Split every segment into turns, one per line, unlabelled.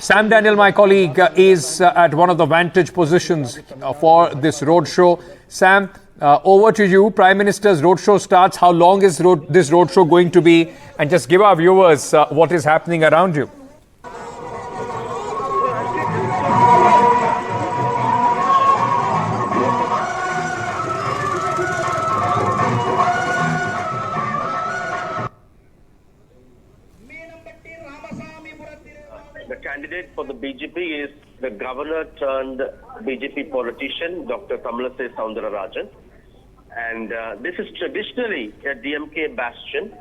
Sam Daniel, my colleague, is at one of the vantage positions for this roadshow. Sam, over to you. Prime Minister's roadshow starts. How long is this roadshow going to be? And just give our viewers what is happening around you.
The candidate for the BJP is the governor turned BJP politician, Dr. Tamilisai Soundararajan. And this is traditionally a DMK bastion.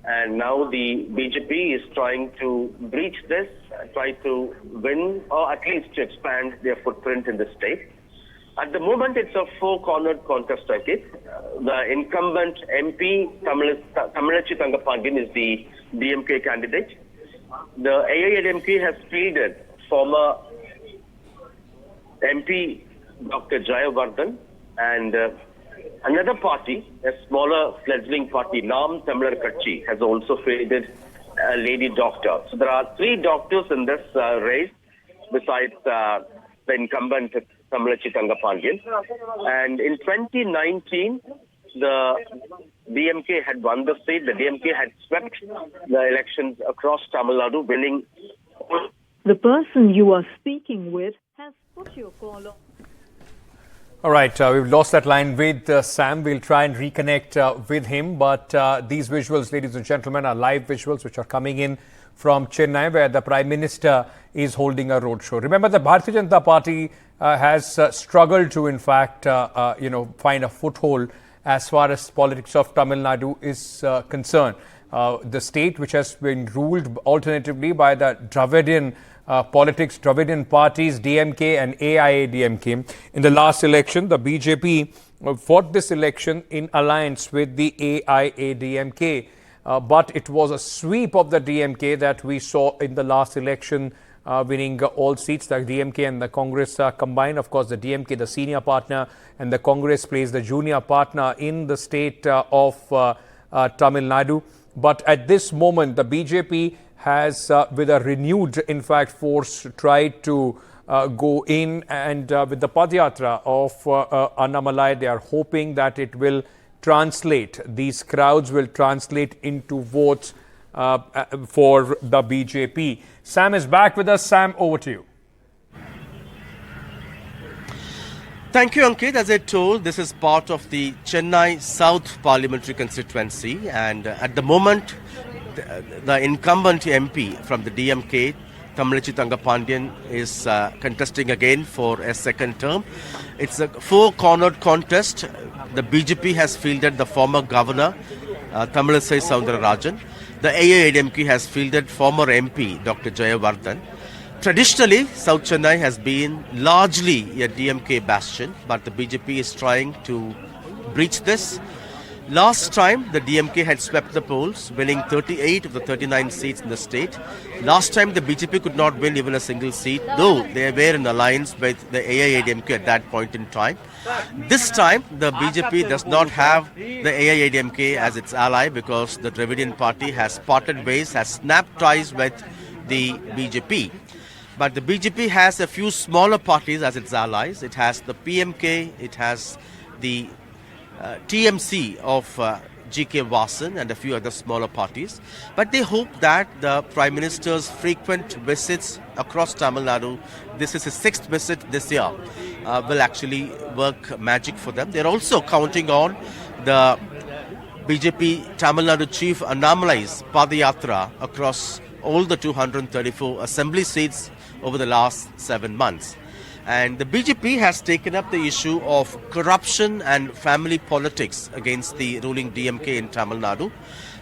And now the BJP is trying to breach this, try to win, or at least to expand their footprint in the state. At the moment, it's a four-cornered contest, I think. The incumbent MP, Tamilachi Thangapandian, is the DMK candidate. The AIADMK has fielded former MP Dr. Jayavardhan, and another party, a smaller fledgling party, Nam Tamilar Katchi, has also fielded a lady doctor. So there are three doctors in this race, besides the incumbent Tamilachi Thangapandian. And in 2019, the DMK had won the seat. The DMK had swept the elections across Tamil Nadu, winning.
The person you are speaking with has put your call on.
All right, we've lost that line with Sam. We'll try and reconnect with him. But these visuals, ladies and gentlemen, are live visuals which are coming in from Chennai, where the Prime Minister is holding a roadshow. Remember, the Bharatiya Janata Party has struggled to, in fact, find a foothold as far as politics of Tamil Nadu is concerned. The state, which has been ruled alternatively by the Dravidian Dravidian parties, DMK and AIADMK. In the last election, the BJP fought this election in alliance with the AIADMK. But it was a sweep of the DMK that we saw in the last election, winning all seats. The DMK and the Congress combined. Of course, the DMK, the senior partner, and the Congress plays the junior partner in the state of Tamil Nadu. But at this moment, the BJP has, with a renewed, in fact, force, tried to go in, and with the Padyatra of Annamalai, they are hoping that it will translate. These crowds will translate into votes for the BJP. Sam is back with us. Sam, over to you.
Thank you, Ankit. As I told, this is part of the Chennai South Parliamentary Constituency, and at the moment, the incumbent MP from the DMK, Tamilachi Thangapandian, is contesting again for a second term. It's a four-cornered contest. The BJP has fielded the former governor, Tamilisai Soundararajan. The AIADMK has fielded former MP, Dr. Jayavardhan. Traditionally, South Chennai has been largely a DMK bastion, but the BJP is trying to breach this. Last time, the DMK had swept the polls, winning 38 of the 39 seats in the state. Last time, the BJP could not win even a single seat, though they were in alliance with the AIADMK at that point in time. This time, the BJP does not have the AIADMK as its ally because the Dravidian party has parted ways, has snapped ties with the BJP. But the BJP has a few smaller parties as its allies. It has the PMK, it has the TMC of GK Vasan and a few other smaller parties. But they hope that the Prime Minister's frequent visits across Tamil Nadu, this is his sixth visit this year, will actually work magic for them. They're also counting on the BJP Tamil Nadu Chief Annamalai's Padyatra across all the 234 assembly seats over the last 7 months. And the BJP has taken up the issue of corruption and family politics against the ruling DMK in Tamil Nadu.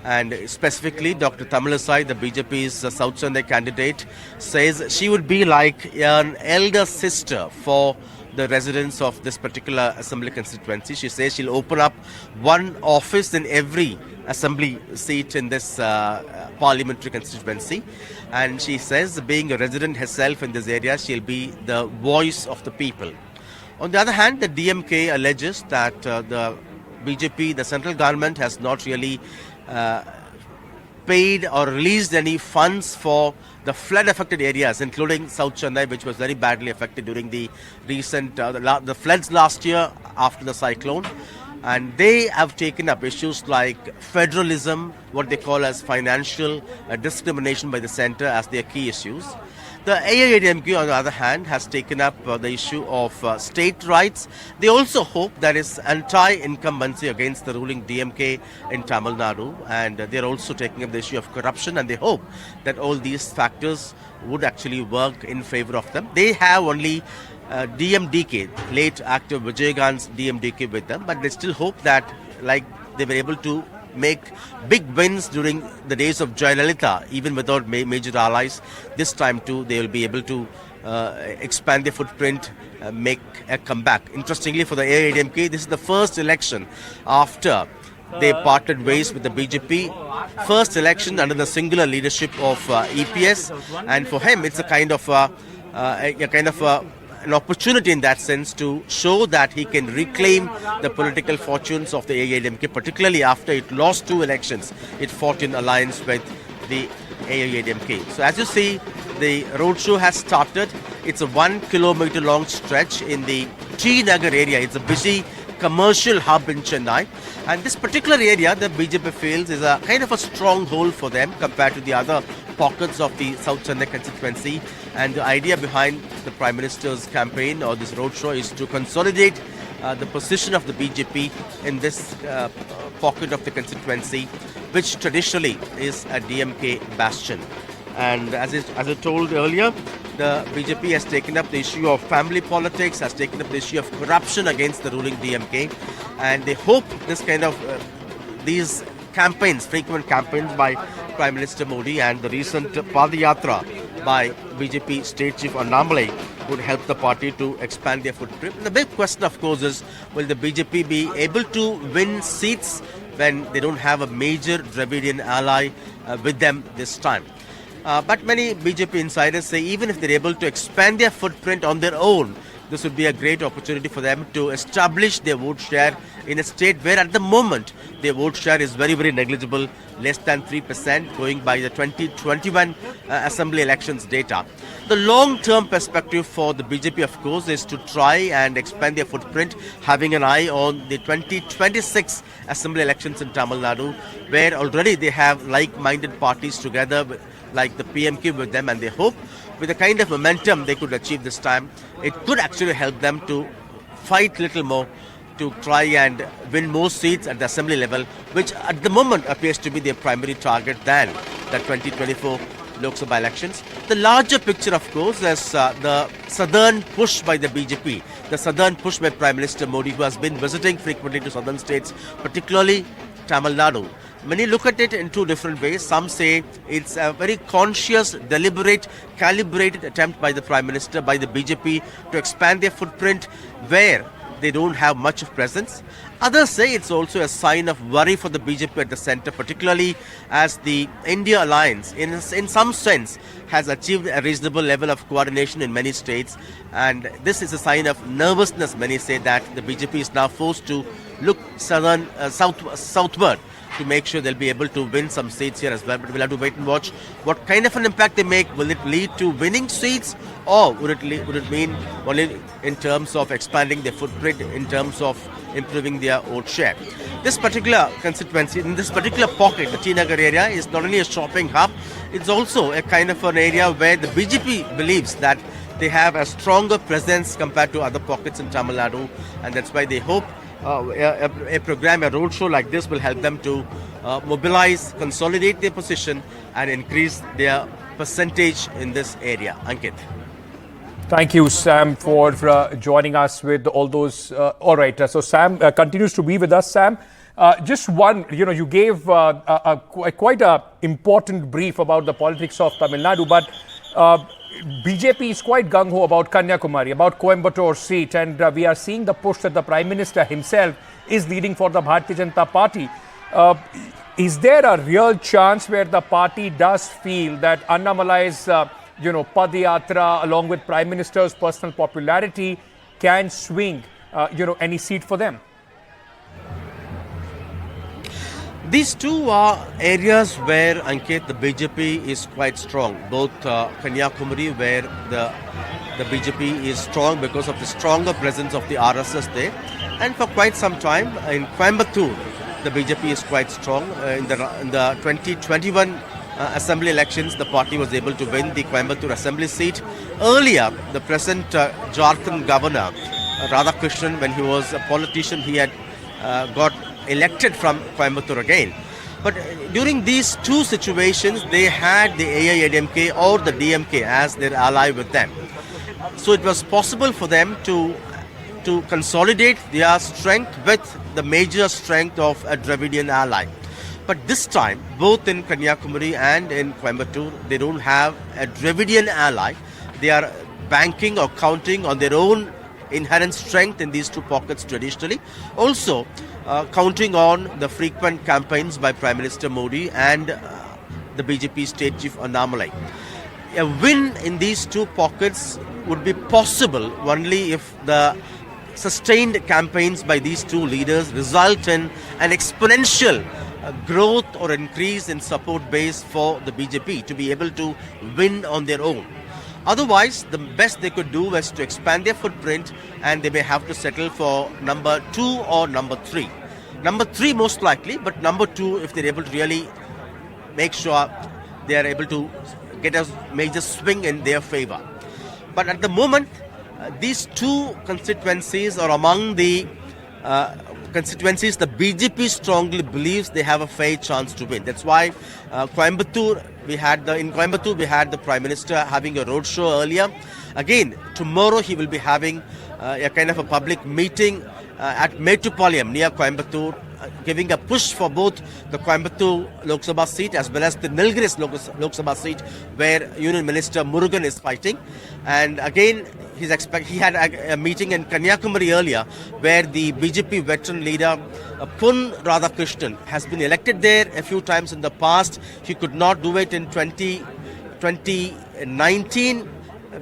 And specifically, Dr. Tamilisai, the BJP's South Chennai candidate, says she would be like an elder sister for the residents of this particular assembly constituency. She says she'll open up one office in every assembly seat in this parliamentary constituency. And she says, being a resident herself in this area, she'll be the voice of the people. On the other hand, the DMK alleges that the BJP, the central government, has not really paid or released any funds for the flood affected areas, including South Chennai, which was very badly affected during the recent the floods last year after the cyclone. And they have taken up issues like federalism, what they call as financial discrimination by the center as their key issues. The AIADMK, on the other hand, has taken up the issue of state rights. They also hope there is anti-incumbency against the ruling DMK in Tamil Nadu, and they're also taking up the issue of corruption, and they hope that all these factors would actually work in favor of them. They have only DMDK, late actor Vijayagant's DMDK with them, but they still hope that, like they were able to make big wins during the days of Jayalalitha, even without major allies, this time too they will be able to expand their footprint, make a comeback. Interestingly, for the AIADMK, this is the first election after they parted ways with the BJP. First election under the singular leadership of EPS, and for him it's a kind of an opportunity in that sense to show that he can reclaim the political fortunes of the AIADMK, particularly after it lost 2 elections. It fought in alliance with the AIADMK. So as you see, the roadshow has started. It's a 1 kilometer long stretch in the T Nagar area. It's a busy commercial hub in Chennai, and this particular area the BJP feels is a kind of a stronghold for them compared to the other pockets of the South Chennai constituency. And the idea behind the Prime Minister's campaign or this roadshow is to consolidate the position of the BJP in this pocket of the constituency, which traditionally is a DMK bastion. And as I told earlier, the BJP has taken up the issue of family politics, has taken up the issue of corruption against the ruling DMK, and they hope this kind of these campaigns, frequent campaigns by Prime Minister Modi and the recent Padayatra by BJP State Chief Annamalai would help the party to expand their footprint. And the big question, of course, is will the BJP be able to win seats when they don't have a major Dravidian ally with them this time? But many BJP insiders say even if they're able to expand their footprint on their own, this would be a great opportunity for them to establish their vote share in a state where at the moment their vote share is very, very negligible, less than 3%, going by the 2021 assembly elections data. The long-term perspective for the BJP, of course, is to try and expand their footprint, having an eye on the 2026 assembly elections in Tamil Nadu, where already they have like-minded parties together, like the PMK with them, and they hope with the kind of momentum they could achieve this time, it could actually help them to fight a little more to try and win more seats at the assembly level, which at the moment appears to be their primary target than the 2024 Lok Sabha elections. The larger picture, of course, is the southern push by the BJP, the southern push by Prime Minister Modi, who has been visiting frequently to southern states, particularly Tamil Nadu. Many look at it in 2 different ways. Some say it's a very conscious, deliberate, calibrated attempt by the Prime Minister, by the BJP to expand their footprint where they don't have much of presence. Others say it's also a sign of worry for the BJP at the centre, particularly as the India alliance, in some sense, has achieved a reasonable level of coordination in many states. And this is a sign of nervousness. Many say that the BJP is now forced to look southward to make sure they'll be able to win some seats here as well. But we'll have to wait and watch what kind of an impact they make. Will it lead to winning seats, or would it mean only in terms of expanding their footprint, in terms of improving their vote share? This particular constituency, in this particular pocket, the T Nagar area, is not only a shopping hub, it's also a kind of an area where the BJP believes that they have a stronger presence compared to other pockets in Tamil Nadu, and that's why they hope a program, a roadshow like this will help them to mobilize, consolidate their position and increase their percentage in this area. Ankit.
Thank you, Sam, for joining us with all those. All right, so Sam continues to be with us. Sam, just one, you gave quite a important brief about the politics of Tamil Nadu, but BJP is quite gung-ho about Kanyakumari, about Coimbatore seat, and we are seeing the push that the Prime Minister himself is leading for the Bharatiya Janata Party. Is there a real chance where the party does feel that Annamalai's Padayatra, along with Prime Minister's personal popularity, can swing any seat for them?
These two are areas where, Ankit, the BJP is quite strong. Both Kanyakumari, where the BJP is strong because of the stronger presence of the RSS there, and for quite some time in Coimbatore, the BJP is quite strong. In the 2021 assembly elections, the party was able to win the Coimbatore assembly seat. Earlier, the present Jharkhand governor, Radhakrishnan, when he was a politician, he had got elected from Coimbatore again. But during these two situations, they had the AIADMK or the DMK as their ally with them. So it was possible for them to consolidate their strength with the major strength of a Dravidian ally. But this time, both in Kanyakumari and in Coimbatore, they don't have a Dravidian ally. They are banking or counting on their own inherent strength in these two pockets traditionally. Also, counting on the frequent campaigns by Prime Minister Modi and the BJP State Chief Annamalai. A win in these two pockets would be possible only if the sustained campaigns by these two leaders result in an exponential growth or increase in support base for the BJP to be able to win on their own. Otherwise, the best they could do was to expand their footprint, and they may have to settle for number 2 or number 3. Number 3 most likely, but number 2, if they're able to really make sure they are able to get a major swing in their favor. But at the moment, these two constituencies are among the constituencies the BJP strongly believes they have a fair chance to win. That's why in Coimbatore we had the Prime Minister having a roadshow earlier. Again, tomorrow he will be having a kind of a public meeting at Mettupalayam near Coimbatore, giving a push for both the Coimbatore Lok Sabha seat as well as the Nilgiris Lok Sabha seat, where Union Minister Murugan is fighting. And again, he had a meeting in Kanyakumari earlier, where the BJP veteran leader Pun Radhakrishnan has been elected there a few times in the past. He could not do it in 2019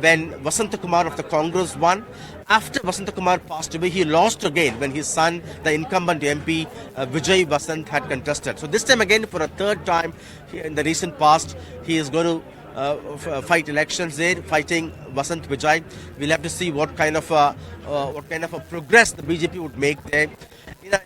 when Vasanta Kumar of the Congress won. After Vasanta Kumar passed away, he lost again when his son, the incumbent MP Vijay Vasant, had contested. So this time again, for a third time in the recent past, he is going to fight elections there, fighting Vasant Vijay. We'll have to see what kind of a progress the BJP would make there.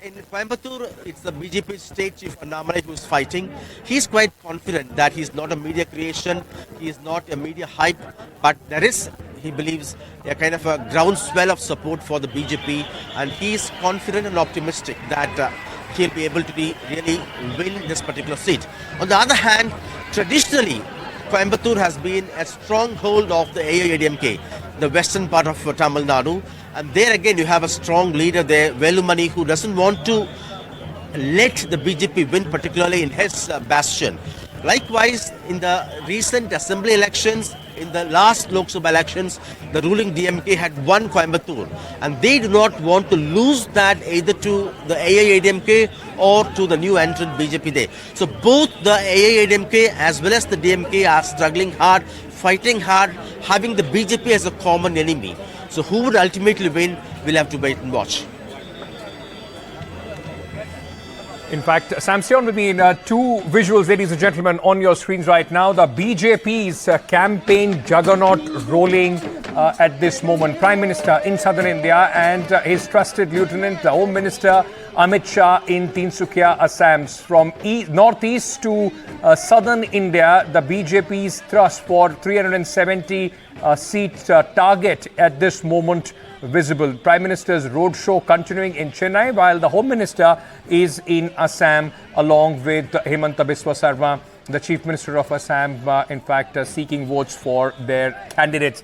In Coimbatore, it's the BJP State Chief Annamalai who is fighting. He's quite confident that he's not a media creation, he is not a media hype, but there is, he believes, a kind of a groundswell of support for the BJP, and he's confident and optimistic that he'll be able to really win this particular seat. On the other hand, traditionally, Coimbatore has been a stronghold of the AIADMK, the western part of Tamil Nadu. And there again, you have a strong leader there, Velumani, who doesn't want to let the BJP win, particularly in his bastion. Likewise, in the recent assembly elections, in the last Lok Sabha elections, the ruling DMK had won Coimbatore. And they do not want to lose that either to the AIADMK or to the new entrant BJP there. So both the AIADMK as well as the DMK are struggling hard, fighting hard, having the BJP as a common enemy. So who would ultimately win, we'll have to wait and watch.
In fact, Sam, stay on with me in two visuals, ladies and gentlemen, on your screens right now. The BJP's campaign juggernaut rolling at this moment. Prime Minister in southern India and his trusted lieutenant, the Home Minister Amit Shah in Tinsukia, Assam. From northeast to southern India, the BJP's thrust for 370 seat target at this moment visible. Prime Minister's roadshow continuing in Chennai, while the Home Minister is in Assam along with Himanta Biswa Sarma, the Chief Minister of Assam, in fact, seeking votes for their candidates.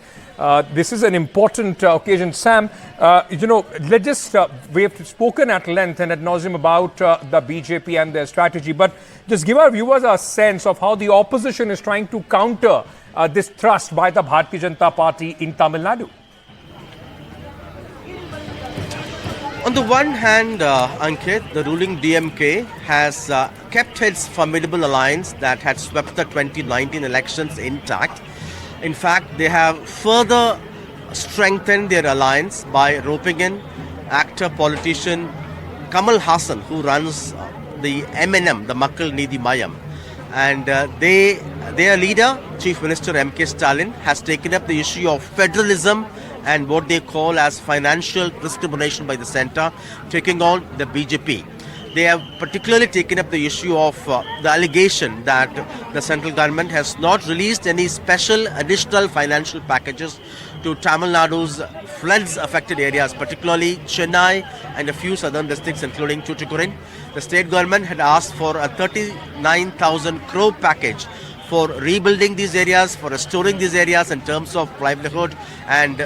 This is an important occasion. Sam, let's just, we have spoken at length and ad nauseum about the BJP and their strategy, but just give our viewers a sense of how the opposition is trying to counter this thrust by the Bharatiya Janata Party in Tamil Nadu.
On the one hand, Ankit, the ruling DMK has kept its formidable alliance that had swept the 2019 elections intact. In fact, they have further strengthened their alliance by roping in actor, politician Kamal Hassan, who runs the MNM, the Makkal Needhi Mayam. And their leader, Chief Minister M.K. Stalin, has taken up the issue of federalism and what they call as financial discrimination by the centre, taking on the BJP. They have particularly taken up the issue of the allegation that the central government has not released any special additional financial packages to Tamil Nadu's floods affected areas, particularly Chennai and a few southern districts including Tuticorin. The state government had asked for a 39,000 crore package for rebuilding these areas, for restoring these areas in terms of livelihood and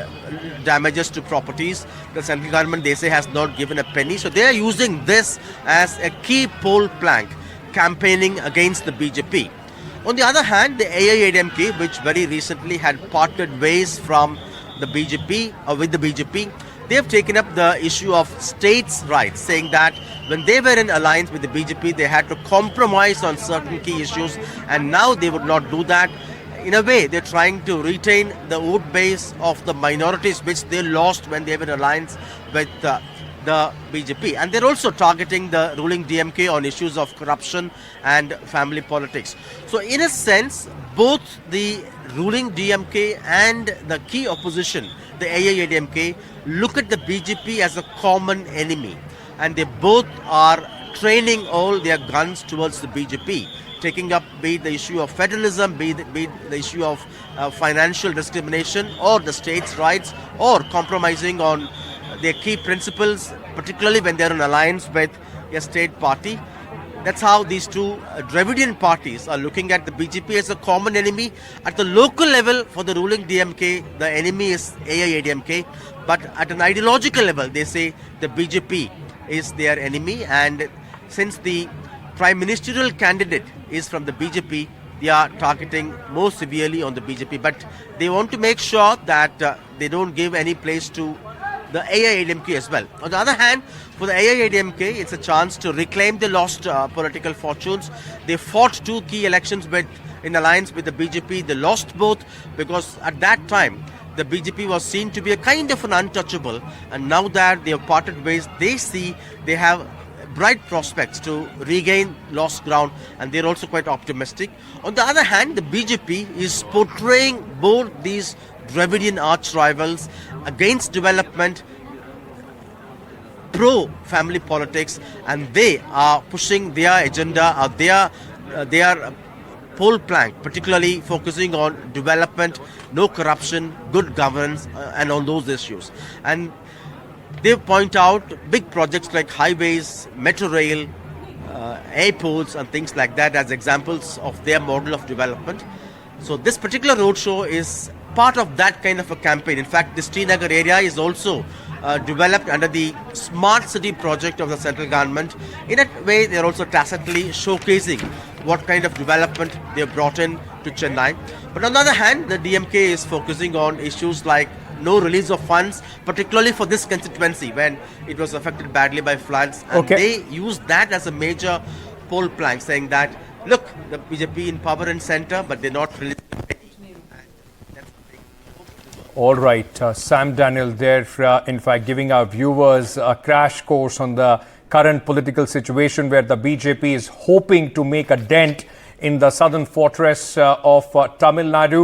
damages to properties. The central government, they say, has not given a penny. So they are using this as a key poll plank campaigning against the BJP. On the other hand, the AIADMK, which very recently had parted ways from the BJP or with the BJP, they have taken up the issue of states' rights, saying that when they were in alliance with the BJP, they had to compromise on certain key issues, and now they would not do that. In a way, they're trying to retain the vote base of the minorities, which they lost when they were in alliance with the BJP. And they're also targeting the ruling DMK on issues of corruption and family politics. So in a sense, both the ruling DMK and the key opposition, the AIADMK, look at the BJP as a common enemy. And they both are training all their guns towards the BJP, taking up be it the issue of federalism, be it the issue of financial discrimination or the states' rights, or compromising on their key principles, particularly when they're in alliance with a state party. That's how these two Dravidian parties are looking at the BJP as a common enemy. At the local level, for the ruling DMK, the enemy is AIADMK. But at an ideological level, they say the BJP is their enemy. And since the prime ministerial candidate is from the BJP, they are targeting more severely on the BJP. But they want to make sure that they don't give any place to the AIADMK as well. On the other hand, for the AIADMK, it's a chance to reclaim the lost political fortunes. They fought two key elections in alliance with the BJP. They lost both because at that time, the BJP was seen to be a kind of an untouchable. And now that they have parted ways, they see they have bright prospects to regain lost ground, and they're also quite optimistic. On the other hand, the BJP is portraying both these Dravidian arch rivals against development, pro-family politics, and they are pushing their agenda, their poll plank, particularly focusing on development, no corruption, good governance, and on those issues. And they point out big projects like highways, metro rail, airports, and things like that as examples of their model of development. So this particular roadshow is part of that kind of a campaign. In fact, the Srinagar area is also developed under the smart city project of the central government. In that way, they are also tacitly showcasing what kind of development they have brought in to Chennai. But on the other hand, the DMK is focusing on issues like no release of funds, particularly for this constituency when it was affected badly by floods. And they use that as a major poll plank, saying that, look, the BJP in power and centre, but they're not releasing.
All right, Sam Daniel there, in fact, giving our viewers a crash course on the current political situation where the BJP is hoping to make a dent in the southern fortress of Tamil Nadu.